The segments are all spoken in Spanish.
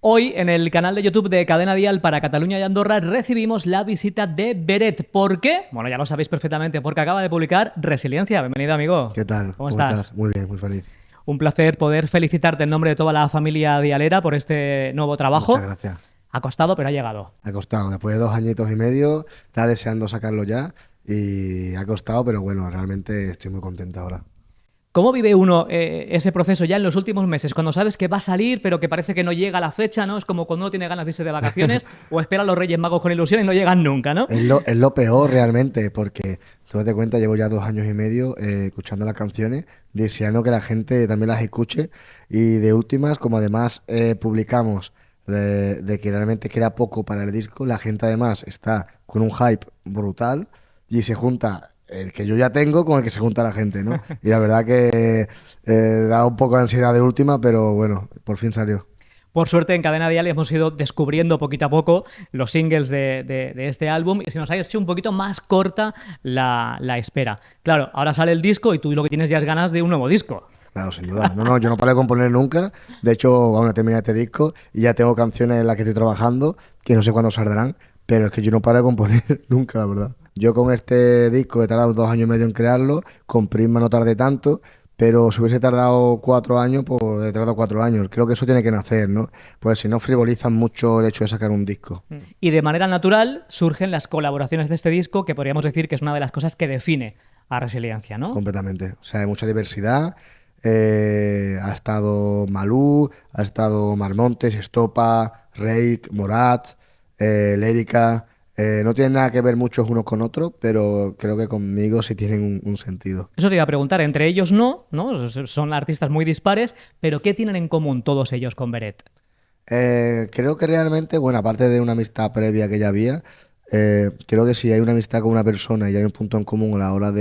Hoy, en el canal de YouTube de Cadena Dial para Cataluña y Andorra, recibimos la visita de Beret. ¿Por qué? Bueno, ya lo sabéis perfectamente, porque acaba de publicar Resiliencia. Bienvenido, amigo. ¿Qué tal? ¿Cómo ¿Cómo estás? estás? Muy bien, muy feliz. Un placer poder felicitarte en nombre de toda la familia dialera por este nuevo Muchas trabajo. gracias. Ha costado, pero ha llegado. Ha costado, después de 2 añitos y medio, estaba deseando sacarlo ya y ha costado, pero bueno, realmente estoy muy contento ahora. ¿Cómo vive uno ese proceso ya en los últimos meses? Cuando sabes que va a salir, pero que parece que no llega la fecha, ¿no? Es como cuando uno tiene ganas de irse de vacaciones o espera a los Reyes Magos con ilusión y no llegan nunca, ¿no? Es lo peor realmente, porque tú te cuenta, llevo ya 2 años y medio escuchando las canciones, deseando que la gente también las escuche y de últimas, como además publicamos de que realmente queda poco para el disco, la gente además está con un hype brutal y se junta el que yo ya tengo con el que se junta la gente, ¿no? Y la verdad que da un poco de ansiedad de última, pero bueno, por fin salió. Por suerte, en Cadena Dial hemos ido descubriendo poquito a poco los singles de este álbum y se nos ha hecho un poquito más corta la espera. Claro, ahora sale el disco y tú lo que tienes ya es ganas de un nuevo disco. Claro, sin duda. No, no, yo no paro de componer nunca. De hecho, aún no terminé este disco y ya tengo canciones en las que estoy trabajando que no sé cuándo saldrán, pero es que yo no paro de componer nunca, la verdad. Yo con este disco he tardado 2 años y medio en crearlo, con Prisma no tardé tanto, pero si hubiese tardado 4 años, pues he tardado 4 años. Creo que eso tiene que nacer, ¿no? Pues si no frivolizan mucho el hecho de sacar un disco. Y de manera natural surgen las colaboraciones de este disco, que podríamos decir que es una de las cosas que define a Resiliencia, ¿no? Completamente. O sea, hay mucha diversidad. Ha estado Malú, ha estado Marmontes, Estopa, Reik, Morat, Lérica. No tienen nada que ver muchos unos con otros, pero creo que conmigo sí tienen un sentido. Eso te iba a preguntar, entre ellos no, son artistas muy dispares, pero ¿qué tienen en común todos ellos con Beret? Creo que realmente, bueno, aparte de una amistad previa que ya había, creo que si hay una amistad con una persona y hay un punto en común mm, a la hora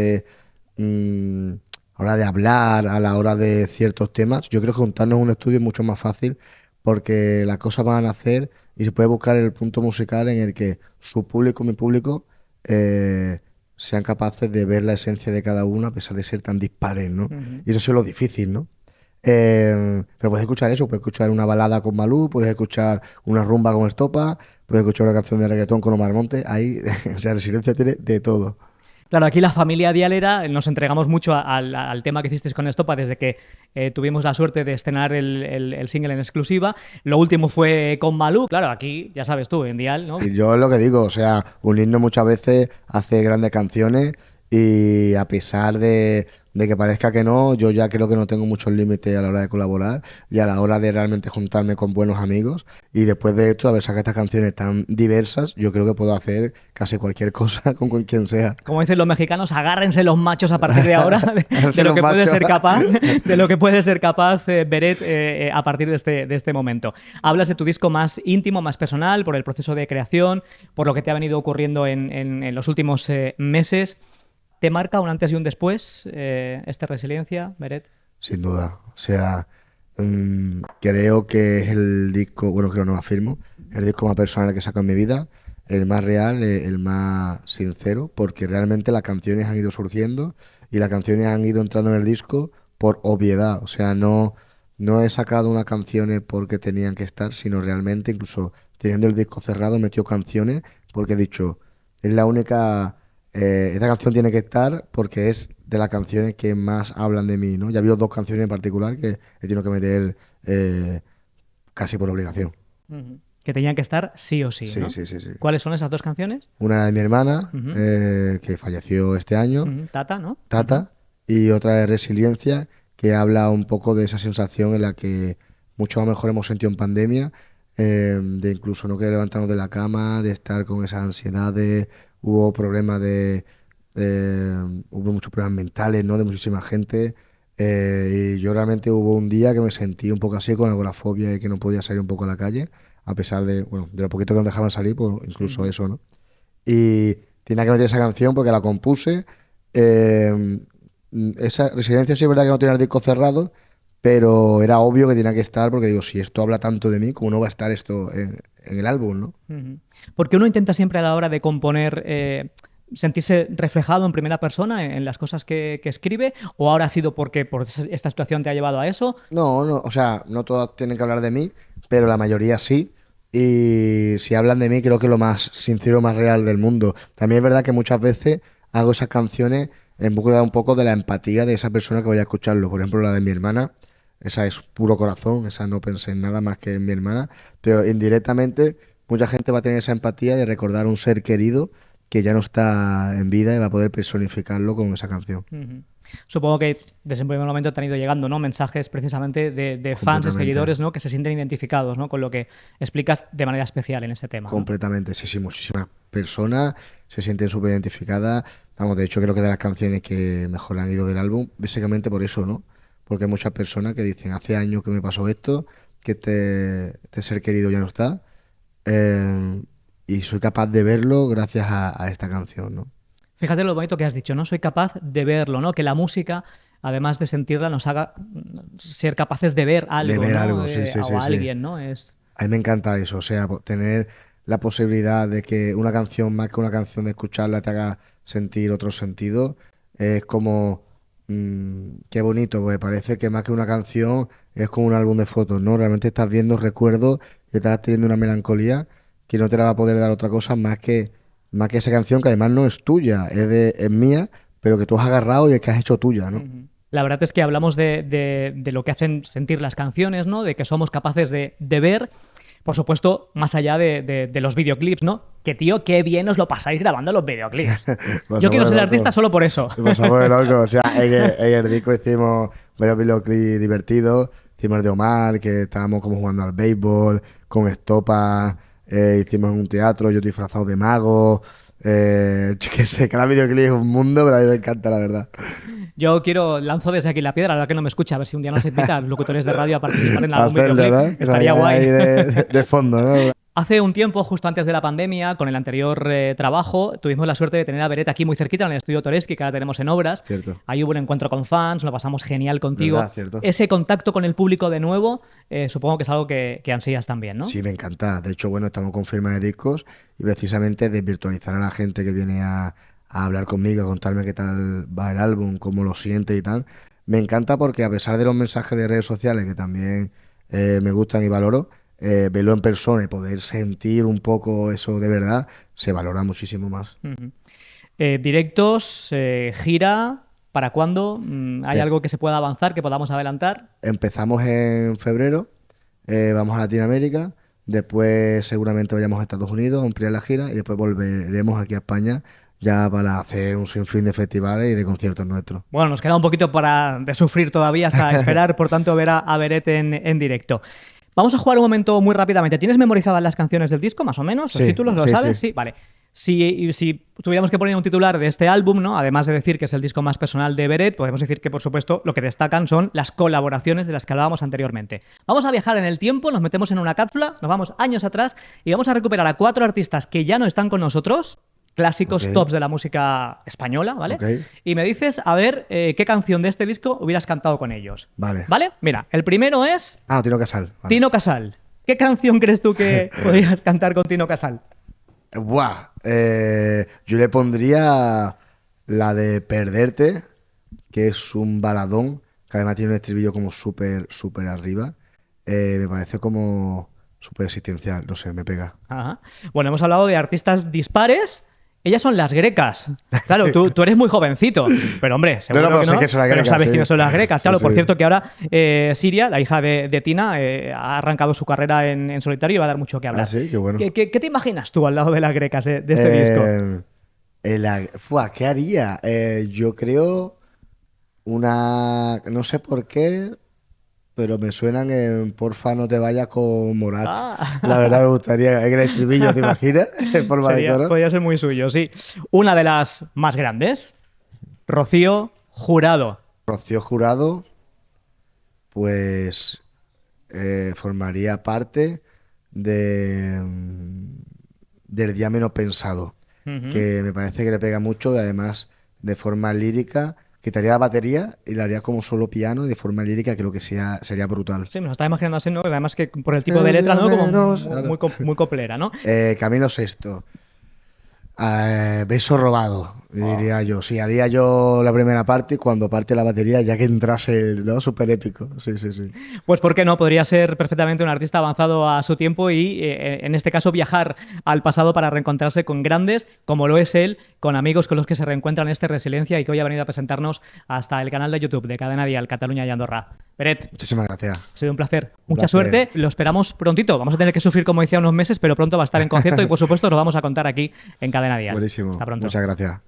de hablar, a la hora de ciertos temas, yo creo que juntarnos en un estudio es mucho más fácil porque las cosas van a hacer y se puede buscar el punto musical en el que su público y mi público sean capaces de ver la esencia de cada uno a pesar de ser tan dispares, ¿no? Ujú. Y eso sí es lo difícil, ¿no? Pero puedes escuchar eso, puedes escuchar una balada con Malú, puedes escuchar una rumba con Estopa, puedes escuchar una canción de reggaetón con Omar Monte, ahí, o sea, Resiliencia tiene de todo. Claro, aquí la familia dialera nos entregamos mucho al tema que hicisteis con Estopa desde que tuvimos la suerte de estrenar el single en exclusiva. Lo último fue con Malú. Claro, aquí ya sabes tú, en Dial, ¿no? Y yo es lo que digo, o sea, un himno muchas veces hace grandes canciones y a pesar de que parezca que no, yo ya creo que no tengo muchos límites a la hora de colaborar y a la hora de realmente juntarme con buenos amigos. Y después de esto, haber sacado estas canciones tan diversas, yo creo que puedo hacer casi cualquier cosa con quien sea. Como dicen los mexicanos, agárrense los machos a partir de ahora de Ser lo un que puede macho. ser capaz, de lo que puede ser capaz Beret a partir de este momento. Hablas de tu disco más íntimo, más personal, por el proceso de creación, por lo que te ha venido ocurriendo en los últimos meses. ¿Te marca un antes y un después esta Resiliencia, Beret? Sin duda. O sea, creo que es el disco, bueno, creo no afirmo, el disco más personal que saco en mi vida, el más real, el más sincero, porque realmente las canciones han ido surgiendo y las canciones han ido entrando en el disco por obviedad. O sea, no he sacado unas canciones porque tenían que estar, sino realmente, incluso teniendo el disco cerrado, he metido canciones porque he dicho, es la única esta canción tiene que estar porque es de las canciones que más hablan de mí, ¿no? Ya había 2 canciones en particular que he tenido que meter casi por obligación. Ujú. Que tenían que estar sí o sí, Sí, ¿no? sí, sí, sí. ¿Cuáles son esas dos canciones? Una era de mi hermana, Ujú, que falleció este año, ujú. Tata, ¿no? Ujú, Tata, y otra de Resiliencia, que habla un poco de esa sensación en la que mucho mejor hemos sentido en pandemia, de incluso no querer levantarnos de la cama, de estar con esas ansiedades, hubo problemas hubo muchos problemas mentales, ¿no? De muchísima gente, y yo realmente hubo un día que me sentí un poco así, con agorafobia y que no podía salir un poco a la calle, a pesar de, bueno, de lo poquito que nos dejaban salir, pues incluso ujú. eso, ¿no? Y tenía que meter esa canción porque la compuse. eh, Esa Resiliencia sí es verdad que no tiene el disco cerrado, pero era obvio que tenía que estar porque digo, si esto habla tanto de mí, ¿cómo no va a estar esto en el álbum, ¿no? Ujú. Porque uno intenta siempre a la hora de componer sentirse reflejado en primera persona en las cosas que escribe, o ahora ha sido porque esta situación te ha llevado a eso. No, no, o sea, no todas tienen que hablar de mí, pero la mayoría sí. Y si hablan de mí, creo que lo más sincero, más real del mundo. También es verdad que muchas veces hago esas canciones en búsqueda un poco de la empatía de esa persona que vaya a escucharlo. Por ejemplo, la de mi hermana, esa es puro corazón, esa no pensé en nada más que en mi hermana, pero indirectamente mucha gente va a tener esa empatía de recordar un ser querido que ya no está en vida y va a poder personificarlo con esa canción. Ujú. Supongo que desde un primer momento te han ido llegando, ¿no? Mensajes precisamente de fans, de Completamente. seguidores, ¿no? Que se sienten identificados, ¿no? Con lo que explicas de manera especial en ese tema, ¿no? Completamente, sí, sí, muchísimas personas se sienten súper identificadas. Vamos, de hecho, creo que de las canciones que mejor han ido del álbum, básicamente por eso, ¿no? Porque hay muchas personas que dicen, hace años que me pasó esto, que este ser querido ya no está, eh, y soy capaz de verlo gracias a esta canción, ¿no? Fíjate lo bonito que has dicho, ¿no? Soy capaz de verlo, ¿no? Que la música, además de sentirla, nos haga ser capaces de ver De algo, ver ¿no? algo, sí, sí, O sí, a sí. alguien, ¿no? Es... A mí me encanta eso, o sea, tener la posibilidad de que una canción, más que una canción de escucharla, te haga sentir otro sentido, es como, qué bonito, pues parece que más que una canción es como un álbum de fotos, ¿no? Realmente estás viendo recuerdos y estás teniendo una melancolía que no te la va a poder dar otra cosa más que esa canción que además no es tuya, es mía, pero que tú has agarrado y es que has hecho tuya, ¿no? Ujú. La verdad es que hablamos de lo que hacen sentir las canciones, ¿no? De que somos capaces de ver, por supuesto, más allá de los videoclips, ¿no? Que tío, qué bien os lo pasáis grabando los videoclips. Yo quiero Pasamos de ser artista loco. solo por eso. Pasamos de loco. O sea, en el disco hicimos varios videoclips divertidos. Hicimos el de Omar, que estábamos como jugando al béisbol, con estopa. Hicimos en un teatro, yo disfrazado de mago. Yo qué sé, cada videoclip es un mundo, pero a mí me encanta, la verdad. Yo lanzo desde aquí la piedra, a la que no me escucha, a ver si un día nos invita a los locutores de radio a participar en algún Hacerlo, videoclip. ¿no? Que Estaría salga ahí guay. de fondo, ¿no? Hace un tiempo, justo antes de la pandemia, con el anterior trabajo, tuvimos la suerte de tener a Beret aquí muy cerquita, en el estudio Toreski, que ahora tenemos en obras. Cierto. Ahí hubo un encuentro con fans, lo pasamos genial contigo. ¿Verdad? Cierto. Ese contacto con el público de nuevo, supongo que es algo que ansías también, ¿no? Sí, me encanta. De hecho, bueno, estamos con firma de discos y precisamente desvirtualizar a la gente que viene a hablar conmigo, a contarme qué tal va el álbum, cómo lo siente y tal. Me encanta porque a pesar de los mensajes de redes sociales que también me gustan y valoro, verlo en persona y poder sentir un poco eso de verdad, se valora muchísimo más. Ujú. Directos, gira, ¿para cuándo? ¿Hay Eh, algo que se pueda avanzar, que podamos adelantar? Empezamos en febrero, vamos a Latinoamérica, después seguramente vayamos a Estados Unidos, ampliar la gira y después volveremos aquí a España ya para hacer un sinfín de festivales y de conciertos nuestros. Bueno, nos queda un poquito de sufrir todavía hasta esperar, por tanto, ver a Beret en directo. Vamos a jugar un momento muy rápidamente. ¿Tienes memorizadas las canciones del disco, más o menos? ¿Los Sí, títulos, lo sí, sabes? sí. Sí, vale. Si tuviéramos que poner un titular de este álbum, ¿no? Además de decir que es el disco más personal de Beret, podemos decir que, por supuesto, lo que destacan son las colaboraciones de las que hablábamos anteriormente. Vamos a viajar en el tiempo, nos metemos en una cápsula, nos vamos años atrás y vamos a recuperar a 4 artistas que ya no están con nosotros, clásicos Ok, tops de la música española, ¿vale? ok, Y me dices, a ver, qué canción de este disco hubieras cantado con ellos. vale. ¿Vale? Mira, el primero es Ah, Tino Casal, vale. Tino Casal. ¿Qué canción crees tú que podrías cantar con Tino Casal? Buah, yo le pondría la de Perderte, que es un baladón, que además tiene un estribillo como súper, súper arriba. Me parece como súper existencial, no sé, me pega. Ajá. Bueno, hemos hablado de artistas dispares. Ellas son las grecas. Claro, tú eres muy jovencito, pero hombre, seguro pero que sé no. que son las Pero grecas, sabes sí. quiénes son las grecas. Sí, Claro, por sí. cierto que ahora Siria, la hija de Tina, ha arrancado su carrera en solitario y va a dar mucho que Ah, hablar. sí, qué bueno. ¿Qué te imaginas tú al lado de las grecas de este disco? ¿Qué haría? Yo creo no sé por qué, pero me suenan en Porfa no te vayas con Morat. La Ah. verdad me gustaría, en el estribillo, ¿te imaginas? En forma de coro. Podría ser muy suyo, sí. Una de las más grandes, Rocío Jurado. Rocío Jurado, pues formaría parte del día menos pensado, Ujú. que me parece que le pega mucho y además de forma lírica, quitaría la batería y la haría como solo piano y de forma lírica creo que sería brutal. Sí, me lo estaba imaginando así, ¿no? Además que por el tipo de El letra, día ¿no? Como menos, claro. muy coplera, ¿no? Camilo Sesto. Beso robado, diría yo. Sí, haría yo la primera parte y cuando parte la batería, ya que entrase, ¿no? Súper épico. Sí, sí, sí. Pues ¿por qué no? Podría ser perfectamente un artista avanzado a su tiempo y en este caso viajar al pasado para reencontrarse con grandes, como lo es él, con amigos con los que se reencuentran en este Resiliencia y que hoy ha venido a presentarnos hasta el canal de YouTube de Cadena Dial, Cataluña y Andorra. Peret, Muchísimas gracias. ha sido un placer. Un Mucha placer. suerte. Lo esperamos prontito. Vamos a tener que sufrir, como decía, unos meses, pero pronto va a estar en concierto y, por supuesto, lo vamos a contar aquí en Cadena Dial. Buenísimo. Hasta pronto. Muchas gracias.